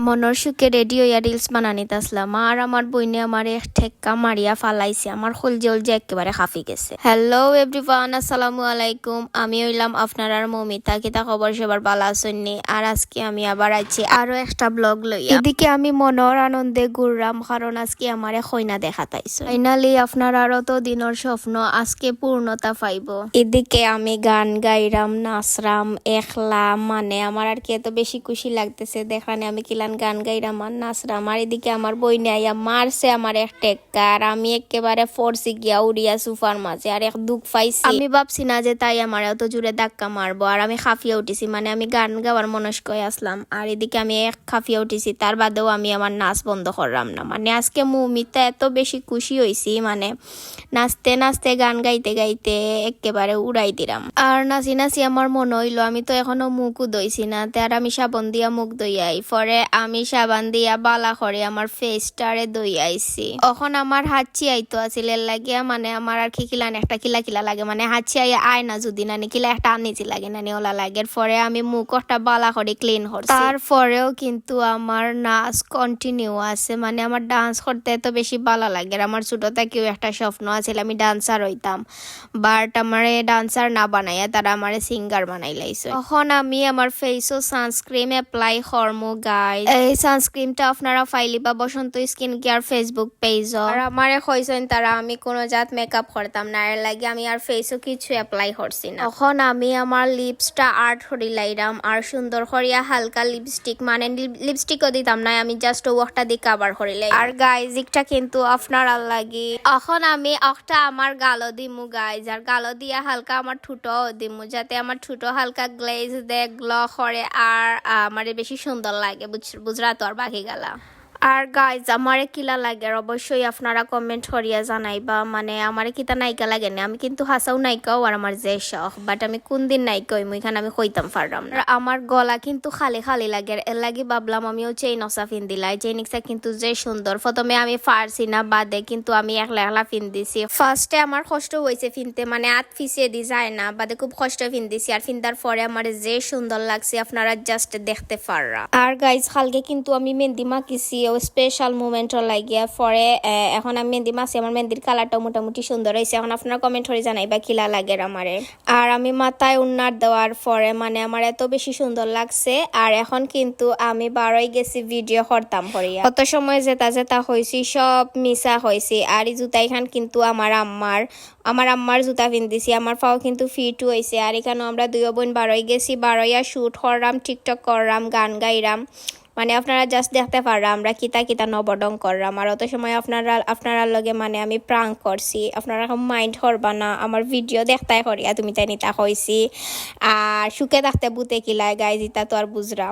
মনের সুখে রেডি হইয়া রিলস বানানিতে আসলাম আর আমার বইনে আমার এক ঠেক্কা মারিয়া ফালাইছে। আমার খলজে উলজে একেবারে হাফি গেছে। হ্যালো এভরিওয়ান, আসসালামু আলাইকুম। আমি হইলাম আপনার মমিতা। কিতা খবর সবার ভালো আছেননি? আর আজকে আমি আবার আইছি আরো একটা ব্লগ লইয়া। এদিকে আমি মনের আনন্দে ঘুরলাম কারণ আজকে আমারে খইনা দেখাতাইছে। ফাইনালি আপনার আরো তো দিনের স্বপ্ন আজকে পূর্ণতা পাইব। এদিকে আমি গান গাইরাম, নাচরাম, একলা মানে আমার আর কি এত বেশি খুশি লাগতেছে দেখানে আমি কিলান গান গাইরাম আর নাচরাম। আর এদিকে আমার বই নেয়া মারছে আমার এক টেক্কা আর আমি একেবারে ফোর্সি গিয়া উড়িয়া সুফার মাঝে আর এক দুঃখ পাইছি। আমি ভাবছি না যে তাই আমার এত জোরে ধাক্কা মারবো আর আমি খাফিয়া উঠেছি, মানে আমি গান গাওয়ার মনস্কয় আসলাম। আর এদিকে আমি এক খাফিয়া উঠেছি, তার বাদেও আমি আমার নাচ বন্ধ করলাম না। মানে আজকে মৌমিতা এত বেশি খুশি হয়েছি, মানে নাচতে নাচতে গান গাইতে গাইতে একেবারে উড়াই দিলাম। আর নাচি নাচি আমার মনে হইলো আমি তো এখনো মুখও দইছি না, তার আমি সাবান দিয়া মুখ দইয়াই। পরে আমি সাবান দিয়া বালা করে আমার ফেসটারে দইয়াইছি। এখন আমার হাঁচি আইতো আছিল লাগিয়া, মানে আমার আর খিলান একটা কিলা কিলা লাগে, মানে হাঁচি আয় না যদি নানি কিলা একটা আনিছি লাগে নানি ওলা লাগে। পরে আমি মুখ একটা বালা করে ক্লিন করছি। তারপরেও কিন্তু আমার নাচ কন্টিনিউ আছে, মানে আমার ডান্স করতে এত বেশি ভালো লাগে। আমার ছোট থেকেও একটা স্বপ্ন আছিল আমি ডান্সার হইতাম, বাট আমারে ডান্সার না বানাইয়া তারা আমারে সিঙ্গার বানাই লাইছে। তখন আমি আমার ফেসও সানস্ক্রিন অ্যাপ্লাই করমু গাইস। এই সানস্ক্রিনটা আপনারা ফাইলিবা বসন্ত স্কিন কেয়ার ফেসবুক পেজ। আর আমারে কইছেন তারা আমি কোনো জাত মেকআপ করতাম না, এর লাগে আমি আর ফেসও কিছু অ্যাপ্লাই করছি না। তখন আমি আমার লিপসটা আর্ট করি লাইরাম আর সুন্দর করিয়া হালকা লিপস্টিক, মানে লিপস্টিকও দিতাম না, আমি জাস্ট ওয়াকটা দিয়ে কাভার করিলাই। আর গাইজ একটা কিন্তু আপনারা লাগি এখন আমি একটা আমার গালো দিমু গাইজ, আর গালো দিয়া হালকা আমার ঠুটো দিমু যাতে আমার ঠুটো হালকা গ্লেজ দে গ্ল করে আর আমার বেশি সুন্দর লাগে। বুঝরা তো আর বাকি গেলা। আর গাইজ আমারে কিলা লাগে অবশ্যই আপনারা কমেন্ট করিয়া জানাইবা, মানে আমারে কিতা নায়িকা লাগে না। আমি কিন্তু হাসাও নায়িকাও আর আমার যে শখ, বাট আমি কোন দিন নায়িকা হইমু এখানে আমি কইতাম পারলাম না। আমার গলা কিন্তু খালি খালি লাগে, এর লাগি ভাবলাম আমিও চেইন অসা ফিন দিলাই। চেইনিক্সা কিন্তু যে সুন্দর, প্রথমে আমি পারছি না, বাদে কিন্তু আমি একলা একলা ফিন দিছি। ফার্স্টে আমার কষ্ট হয়েছে ফিনতে, মানে আত ফিসে দি যায় না, বাদে খুব কষ্ট ফিন দিছি। আর ফিনদার পরে আমার যে সুন্দর লাগছে আপনারা জাস্ট দেখতে পাররা। আর গাইজ কালকে কিন্তু আমি মেহেন্দি মাখিছি স্পেশাল মোমেন্টও লাগিয়া। পরে এখন আমি মেহেন্দি মাছি, আমার মেহেন্দির কালারটাও মোটামুটি সুন্দর হয়েছে। এখন আপনারা কমেন্ট করে জানাইবা কিলা লাগে আমারে। আর আমি মাথায় উন্নার দেওয়ার পরে মানে আমার এত বেশি সুন্দর লাগছে। আর এখন কিন্তু আমি বারোই গেছি ভিডিও করতাম করিয়া, কত সময় যেতা যেতা হয়েছি সব মিশা হয়েছি। আর এই জুতা এখান কিন্তু আমার আম্মার জুতা পিন্দিছি, আমার পাও কিন্তু ফিট হয়েছে। আর এখানেও আমরা দুই বোন বারোই গেছি, বারোইয়া শুট করলাম, টিকটক করলাম, গান গাইলাম, মানে আপনারা জাস্ট দেখতে পাররা আমরা কিতা কিতা নবডং করলাম। আর অত সময় আপনারা লগে মানে আমি প্রাঙ্ক করছি, আপনারা মাইন্ড করবা না, আমার ভিডিও দেখতে করিয়া তুমি তাই নিতা হয়েছি। আর সুখে থাকতে বুতে কিলায় গাইজ, ইতা তো আর বুঝরা।